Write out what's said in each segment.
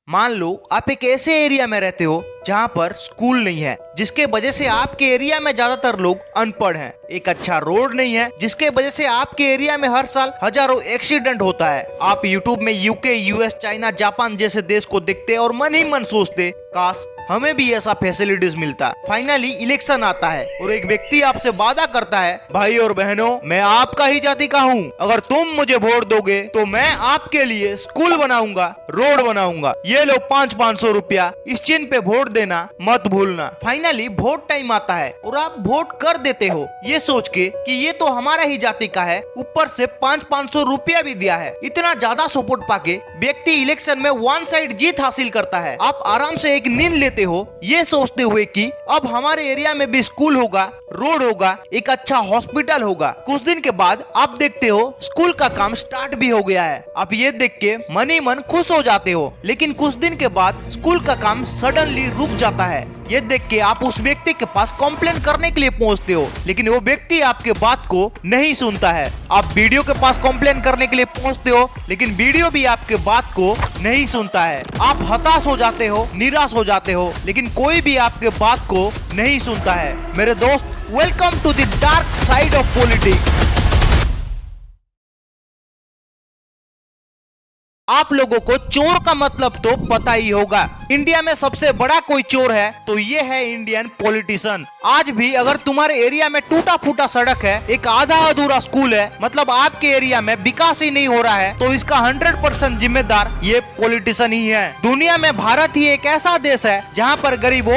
मान लो आप एक ऐसे एरिया में रहते हो जहाँ पर स्कूल नहीं है, जिसके वजह से आपके एरिया में ज्यादातर लोग अनपढ़ हैं। एक अच्छा रोड नहीं है, जिसके वजह से आपके एरिया में हर साल हजारों एक्सीडेंट होता है। आप यूट्यूब में यूके, यूएस, चाइना, जापान जैसे देश को देखते और मन ही मन सोचते काश हमें भी ऐसा फैसिलिटीज मिलता। फाइनली इलेक्शन आता है और एक व्यक्ति आपसे वादा करता है, भाई और बहनों, मैं आपका ही जाति का हूँ, अगर तुम मुझे वोट दोगे तो मैं आपके लिए स्कूल बनाऊंगा, रोड बनाऊंगा, ये लो 500 रुपया, इस चिन्ह पे वोट देना मत भूलना। फाइनली वोट टाइम आता है और आप वोट कर देते हो ये सोच के कि ये तो हमारा ही जाति का है, ऊपर से 500 रुपया भी दिया है। इतना ज्यादा सपोर्ट पाके व्यक्ति इलेक्शन में वन साइड जीत हासिल करता है। आप आराम से एक नींद लेते हो ये सोचते हुए कि अब हमारे एरिया में भी स्कूल होगा, रोड होगा, एक अच्छा हॉस्पिटल होगा। कुछ दिन के बाद आप देखते हो स्कूल का काम स्टार्ट भी हो गया है। आप ये देख के मन ही मन खुश हो जाते हो, लेकिन कुछ दिन के बाद स्कूल का काम सडनली रुक जाता है। ये देख के आप उस व्यक्ति के पास कंप्लेंट करने के लिए पहुंचते हो, लेकिन वो व्यक्ति आपके बात को नहीं सुनता है। आप वीडियो के पास कंप्लेंट करने के लिए पहुंचते हो, लेकिन वीडियो भी आपके बात को नहीं सुनता है। आप हताश हो जाते हो, निराश हो जाते हो, लेकिन कोई भी आपके बात को नहीं सुनता है। मेरे दोस्त, welcome to the dark side of politics. आप लोगों को चोर का मतलब तो पता ही होगा। इंडिया में सबसे बड़ा कोई चोर है तो ये है इंडियन पॉलिटिशियन। आज भी अगर तुम्हारे एरिया में टूटा फूटा सड़क है, एक आधा अधूरा स्कूल है, मतलब आपके एरिया में विकास ही नहीं हो रहा है, तो इसका 100% जिम्मेदार ये पॉलिटिशियन ही है। दुनिया में भारत ही एक ऐसा देश है जहाँ पर गरीब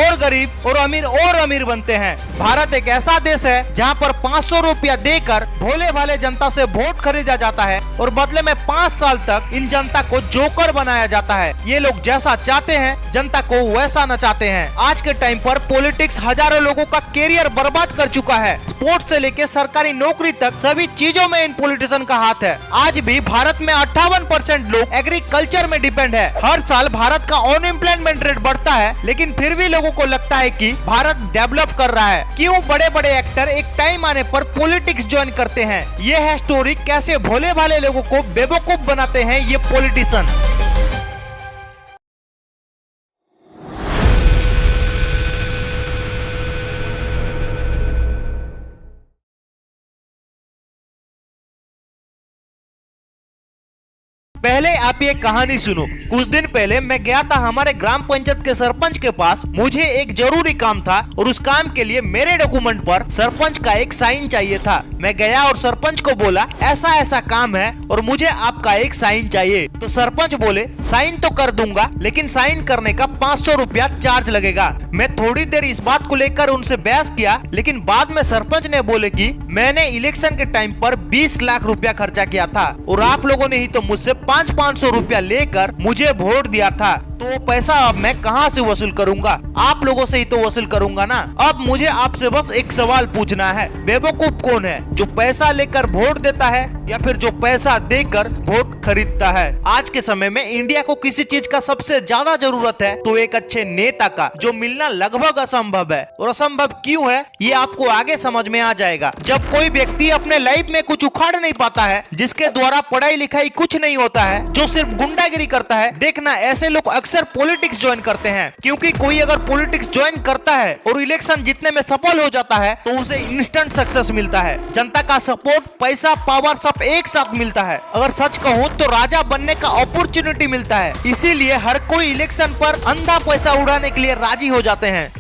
और अमीर बनते हैं। भारत एक ऐसा देश है जहाँ पर 500 रुपया देकर भोले भाले जनता से वोट खरीदा जाता है और बदले में 5 साल तक इन जनता को जोकर बनाया जाता है। ये लोग जैसा चाहते हैं जनता को वैसा नचाते हैं। आज के टाइम पर पॉलिटिक्स हजारों लोगों का कैरियर बर्बाद कर चुका है। स्पोर्ट्स से लेकर सरकारी नौकरी तक सभी चीजों में इन पॉलिटिशियन का हाथ है। आज भी भारत में 58% लोग एग्रीकल्चर में डिपेंड है। हर साल भारत का अनएम्प्लॉयमेंट रेट बढ़ता है, लेकिन फिर भी लोगों को लगता है कि भारत डेवलप कर रहा है। क्यों बड़े बड़े एक्टर एक टाइम आने पर पॉलिटिक्स ज्वाइन करते हैं? ये है स्टोरी कैसे भोले भाले लोगों को बेवकूफ बनाते हैं ये पॉलिटिशियन। पहले आप ये कहानी सुनो। कुछ दिन पहले मैं गया था हमारे ग्राम पंचायत के सरपंच के पास। मुझे एक जरूरी काम था और उस काम के लिए मेरे डॉक्यूमेंट पर सरपंच का एक साइन चाहिए था। मैं गया और सरपंच को बोला, ऐसा ऐसा काम है और मुझे आपका एक साइन चाहिए। तो सरपंच बोले, साइन तो कर दूंगा, लेकिन साइन करने का 500 रुपया चार्ज लगेगा। मैं थोड़ी देर इस बात को लेकर उनसे बहस किया, लेकिन बाद में सरपंच ने बोले कि मैंने इलेक्शन के टाइम पर 20 लाख रुपया खर्चा किया था और आप लोगों ने ही तो मुझसे 500 रुपया लेकर मुझे वोट दिया था, तो वो पैसा अब मैं कहां से वसूल करूंगा? आप लोगों से ही तो वसूल करूंगा ना। अब मुझे आपसे बस एक सवाल पूछना है, बेवकूफ कौन है, जो पैसा लेकर वोट देता है या फिर जो पैसा देकर वोट खरीदता है? आज के समय में इंडिया को किसी चीज का सबसे ज्यादा जरूरत है तो एक अच्छे नेता का, जो मिलना लगभग असंभव है। और असंभव क्यों है ये आपको आगे समझ में आ जाएगा। जब कोई व्यक्ति अपने लाइफ में कुछ उखाड़ नहीं पाता है, जिसके द्वारा पढ़ाई लिखाई कुछ नहीं होता है, जो सिर्फ गुंडागिरी करता है, देखना ऐसे लोग अक्सर पॉलिटिक्स ज्वाइन करते हैं। क्योंकि कोई अगर पॉलिटिक्स ज्वाइन करता है और इलेक्शन जीतने में सफल हो जाता है तो उसे इंस्टेंट सक्सेस मिलता है। जनता का सपोर्ट, पैसा, पावर सब एक साथ मिलता है। अगर सच कहूँ तो राजा बनने का अपॉर्चुनिटी मिलता है। इसीलिए हर कोई इलेक्शन पर अंधा पैसा उड़ाने के लिए राजी हो जाते हैं।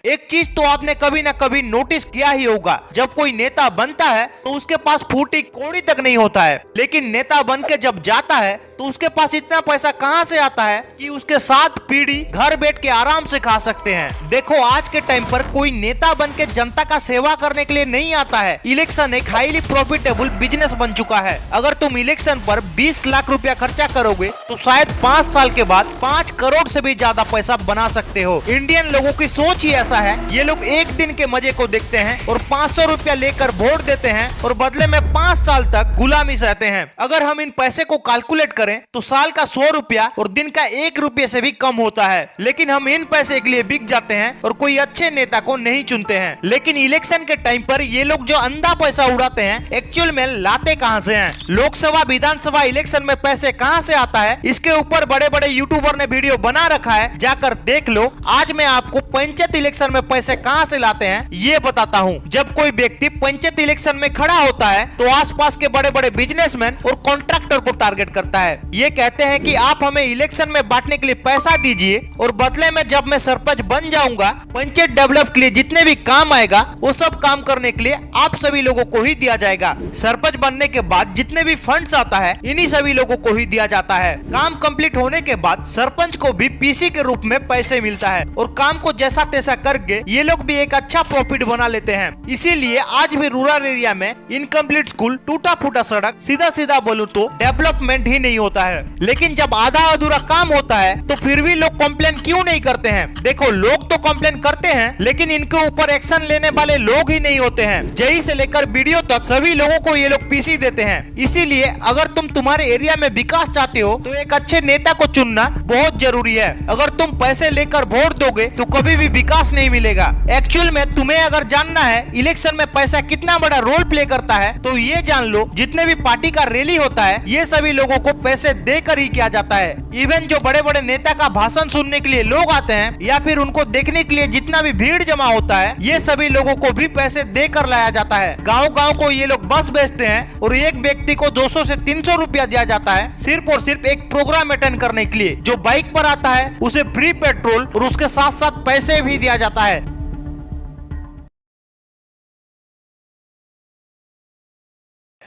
एक चीज तो आपने कभी ना कभी नोटिस किया ही होगा, जब कोई नेता बनता है तो उसके पास फूटी कौड़ी तक नहीं होता है, लेकिन नेता बन के जब जाता है तो उसके पास इतना पैसा कहां से आता है कि उसके 7 पीढ़ी घर बैठ के आराम से खा सकते हैं। देखो, आज के टाइम पर कोई नेता बन के जनता का सेवा करने के लिए नहीं आता है। इलेक्शन एक हाईली प्रॉफिटेबल बिजनेस बन चुका है। अगर तुम इलेक्शन पर 20 लाख रुपया खर्चा करोगे तो शायद 5 साल के बाद 5 करोड़ से भी ज्यादा पैसा बना सकते हो। इंडियन लोगों की सोच ही ऐसा है। ये लोग एक दिन के मजे को देखते हैं और 500 रुपया लेकर वोट देते हैं और बदले में 5 साल तक गुलामी सहते हैं। अगर हम इन पैसे को कैलकुलेट करें करें तो साल का 100 रुपया और दिन का 1 रुपये से भी कम होता है। लेकिन हम इन पैसे के लिए बिक जाते हैं और कोई अच्छे नेता को नहीं चुनते हैं। लेकिन इलेक्शन के टाइम पर ये लोग जो अंधा पैसा उड़ाते हैं, एक्चुअल में लाते कहां से हैं? लोकसभा विधानसभा इलेक्शन में पैसे कहां से आता है, इसके ऊपर बड़े बड़े यूट्यूबर ने वीडियो बना रखा है, जाकर देख लो। आज मैं आपको पंचायत इलेक्शन में पैसे कहां से लाते हैं ये बताता हूं। जब कोई व्यक्ति पंचायत इलेक्शन में खड़ा होता है तो आसपास के बड़े बड़े बिजनेसमैन और कॉन्ट्रैक्टर को टारगेट करता है। ये कहते हैं कि आप हमें इलेक्शन में बांटने के लिए पैसा दीजिए और बदले में जब मैं सरपंच बन जाऊंगा, पंचायत डेवलप के लिए जितने भी काम आएगा वो सब काम करने के लिए आप सभी लोगों को ही दिया जाएगा। सरपंच बनने के बाद जितने भी फंड्स आता है इन्हीं सभी लोगों को ही दिया जाता है। काम कंप्लीट होने के बाद सरपंच को भी पीसी के रूप में पैसे मिलता है और काम को जैसा तैसा करके ये लोग भी एक अच्छा प्रॉफिट बना लेते हैं। इसीलिए आज भी रूरल एरिया में इनकम्प्लीट स्कूल, टूटा फूटा सड़क, सीधा सीधा बोलूं तो डेवलपमेंट ही नहीं होता है। लेकिन जब आधा अधूरा काम होता है तो फिर भी लोग कंप्लेन क्यों नहीं करते हैं? देखो, लोग तो कंप्लेन करते हैं लेकिन इनके ऊपर एक्शन लेने वाले लोग ही नहीं होते हैं। जई से लेकर वीडियो तक सभी लोगों को ये लोग पीसी देते हैं। इसीलिए अगर तुम तुम्हारे एरिया में विकास चाहते हो तो एक अच्छे नेता को चुनना बहुत जरूरी है। अगर तुम पैसे लेकर वोट दोगे तो कभी भी विकास नहीं मिलेगा। एक्चुअल में तुम्हें अगर जानना है इलेक्शन में पैसा कितना बड़ा रोल प्ले करता है तो ये जान लो, जितने भी पार्टी का रैली होता है ये सभी लोगों को पैसे देकर ही किया जाता है। इवन जो बड़े बड़े नेता का भाषण सुनने के लिए लोग आते हैं या फिर उनको देखने के लिए जितना भी भीड़ जमा होता है, ये सभी लोगों को भी पैसे देकर लाया जाता है। गाँव गाँव को ये लोग बस बेचते हैं और एक व्यक्ति को 200 से 300 रुपया दिया जाता है सिर्फ और सिर्फ एक प्रोग्राम अटेंड करने के लिए। जो बाइक पर आता है उसे फ्री पेट्रोल और उसके साथ साथ पैसे भी दिया जाता है।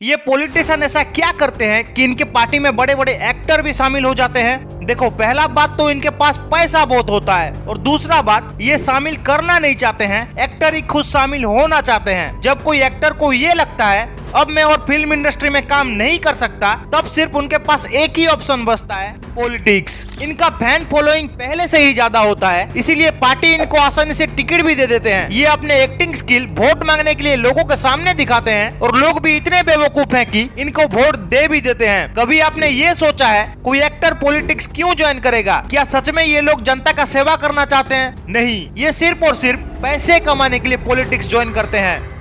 ये पॉलिटिशियन ऐसा क्या करते हैं कि इनके पार्टी में बड़े बड़े एक्टर भी शामिल हो जाते हैं? देखो, पहला बात तो इनके पास पैसा बहुत होता है और दूसरा बात ये शामिल करना नहीं चाहते हैं, एक्टर ही खुद शामिल होना चाहते हैं। जब कोई एक्टर को ये लगता है अब मैं और फिल्म इंडस्ट्री में काम नहीं कर सकता, तब सिर्फ उनके पास एक ही ऑप्शन बचता है, पॉलिटिक्स। इनका फैन फॉलोइंग पहले से ही ज्यादा होता है, इसीलिए पार्टी इनको आसानी से टिकट भी दे देते हैं। ये अपने एक्टिंग स्किल वोट मांगने के लिए लोगों के सामने दिखाते हैं और लोग भी इतने बेवकूफ हैं कि इनको वोट दे भी देते हैं। कभी आपने ये सोचा है कोई एक्टर पॉलिटिक्स क्यों ज्वाइन करेगा? क्या सच में ये लोग जनता का सेवा करना चाहते हैं? नहीं, ये सिर्फ और सिर्फ पैसे कमाने के लिए पॉलिटिक्स ज्वाइन करते हैं।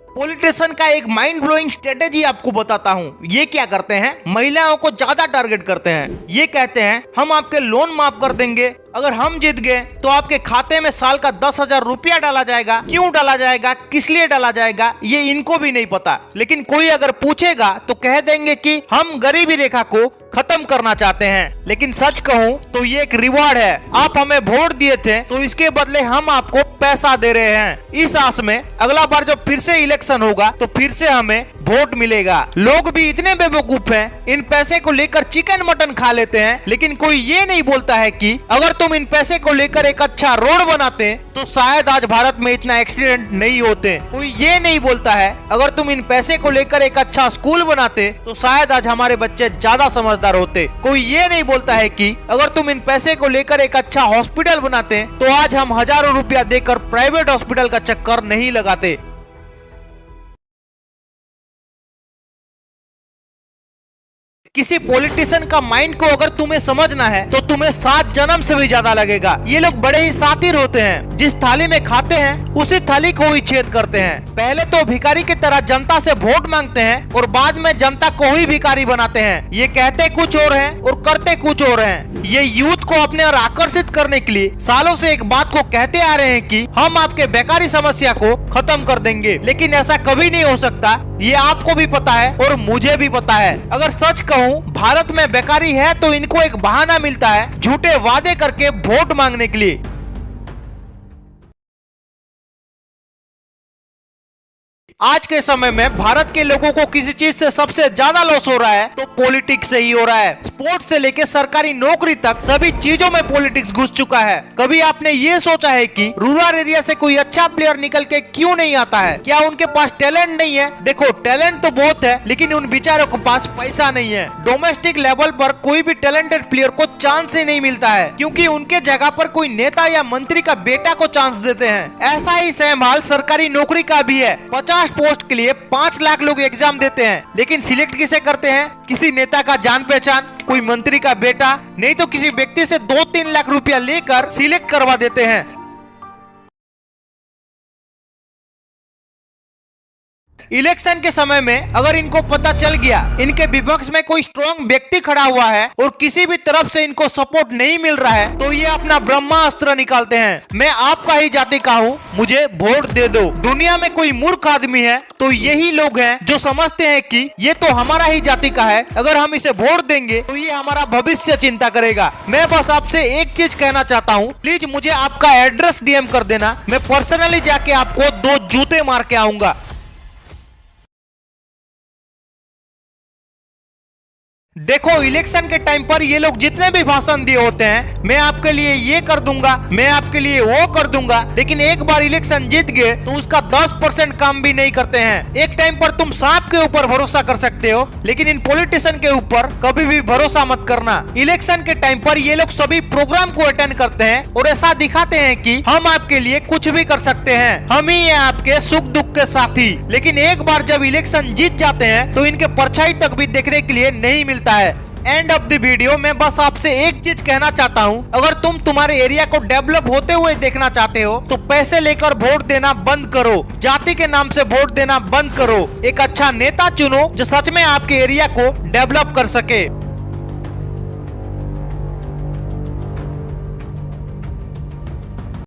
पॉलिटिशियन का एक माइंड ब्लोइंग स्ट्रेटेजी आपको बताता हूँ। ये क्या करते हैं, महिलाओं को ज्यादा टारगेट करते हैं। ये कहते हैं हम आपके लोन माफ कर देंगे, अगर हम जीत गए तो आपके खाते में साल का 10,000 रुपया डाला जाएगा। क्यों डाला जाएगा, किस लिए डाला जाएगा, ये इनको भी नहीं पता। लेकिन कोई अगर पूछेगा तो कह देंगे कि हम गरीबी रेखा को खत्म करना चाहते हैं। लेकिन सच कहूँ तो ये एक रिवॉर्ड है। आप हमें वोट दिए थे तो इसके बदले हम आपको पैसा दे रहे हैं, इस आस में अगला बार जब फिर से इलेक्शन होगा तो फिर से हमें वोट मिलेगा। लोग भी इतने बेवकूफ हैं, इन पैसे को लेकर चिकन मटन खा लेते हैं। लेकिन कोई ये नहीं बोलता है कि अगर तुम इन पैसे को लेकर एक अच्छा रोड बनाते तो शायद आज भारत में इतना एक्सीडेंट नहीं होते। कोई ये नहीं बोलता है अगर तुम इन पैसे को लेकर एक अच्छा स्कूल बनाते तो शायद आज हमारे बच्चे ज्यादा समझदार होते। कोई ये नहीं बोलता है कि अगर तुम इन पैसे को लेकर एक अच्छा हॉस्पिटल बनाते तो आज हम हजारों रुपया देकर प्राइवेट हॉस्पिटल का चक्कर नहीं लगाते। किसी पॉलिटिशियन का माइंड को अगर तुम्हें समझना है तो तुम्हें 7 जन्म से भी ज्यादा लगेगा। ये लोग बड़े ही शातिर होते हैं, जिस थाली में खाते हैं उसी थाली को ही छेद करते हैं। पहले तो भिखारी की तरह जनता से वोट मांगते हैं और बाद में जनता को ही भिखारी बनाते हैं। ये कहते कुछ और हैं और करते कुछ और हैं। ये यूथ को अपने और आकर्षित करने के लिए सालों से एक बात को कहते आ रहे हैं कि हम आपके बेकारी समस्या को खत्म कर देंगे, लेकिन ऐसा कभी नहीं हो सकता। ये आपको भी पता है और मुझे भी पता है। अगर सच कहूँ भारत में बेकारी है तो इनको एक बहाना मिलता है झूठे वादे करके वोट मांगने के लिए। आज के समय में भारत के लोगों को किसी चीज से सबसे ज्यादा लॉस हो रहा है तो पॉलिटिक्स से ही हो रहा है। स्पोर्ट्स से लेकर सरकारी नौकरी तक सभी चीजों में पॉलिटिक्स घुस चुका है। कभी आपने ये सोचा है कि रूरल एरिया से कोई अच्छा प्लेयर निकल के क्यों नहीं आता है? क्या उनके पास टैलेंट नहीं है? देखो, टैलेंट तो बहुत है लेकिन उन बेचारों के पास पैसा नहीं है। डोमेस्टिक लेवल पर कोई भी टैलेंटेड प्लेयर को चांस ही नहीं मिलता है क्योंकि उनके जगह पर कोई नेता या मंत्री का बेटा को चांस देते हैं। ऐसा ही सेम हाल सरकारी नौकरी का भी है। 50 50 पोस्ट के लिए 5 लाख लोग एग्जाम देते हैं, लेकिन सिलेक्ट किसे करते हैं? किसी नेता का जान पहचान, कोई मंत्री का बेटा, नहीं तो किसी व्यक्ति से 2-3 लाख रुपया लेकर सिलेक्ट करवा देते हैं। इलेक्शन के समय में अगर इनको पता चल गया इनके विपक्ष में कोई स्ट्रॉन्ग व्यक्ति खड़ा हुआ है और किसी भी तरफ से इनको सपोर्ट नहीं मिल रहा है, तो ये अपना ब्रह्मास्त्र निकालते हैं। मैं आपका ही जाति का हूँ, मुझे वोट दे दो। दुनिया में कोई मूर्ख आदमी है तो यही लोग हैं जो समझते हैं कि ये तो हमारा ही जाति का है, अगर हम इसे वोट देंगे तो ये हमारा भविष्य चिंता करेगा। मैं बस आपसे एक चीज कहना चाहता हूँ, प्लीज मुझे आपका एड्रेस डीएम कर देना, मैं पर्सनली जाके आपको 2 जूते मार के आऊंगा। देखो, इलेक्शन के टाइम पर ये लोग जितने भी भाषण दिए होते हैं, मैं आपके लिए ये कर दूंगा, मैं आपके लिए वो कर दूंगा, लेकिन एक बार इलेक्शन जीत गए तो उसका 10% काम भी नहीं करते हैं। एक टाइम पर तुम सांप के ऊपर भरोसा कर सकते हो, लेकिन इन पॉलिटिशियन के ऊपर कभी भी भरोसा मत करना। इलेक्शन के टाइम पर ये लोग सभी प्रोग्राम को अटेंड करते हैं और ऐसा दिखाते हैं कि हम आपके लिए कुछ भी कर सकते हैं, हम ही है आपके सुख दुख के साथी। लेकिन एक बार जब इलेक्शन जीत जाते हैं तो इनके परछाई तक भी देखने के लिए नहीं मिलता है। एंड ऑफ द वीडियो में बस आपसे एक चीज कहना चाहता हूं, अगर तुम तुम्हारे एरिया को डेवलप होते हुए देखना चाहते हो तो पैसे लेकर वोट देना बंद करो, जाति के नाम से वोट देना बंद करो। एक अच्छा नेता चुनो जो सच में आपके एरिया को डेवलप कर सके।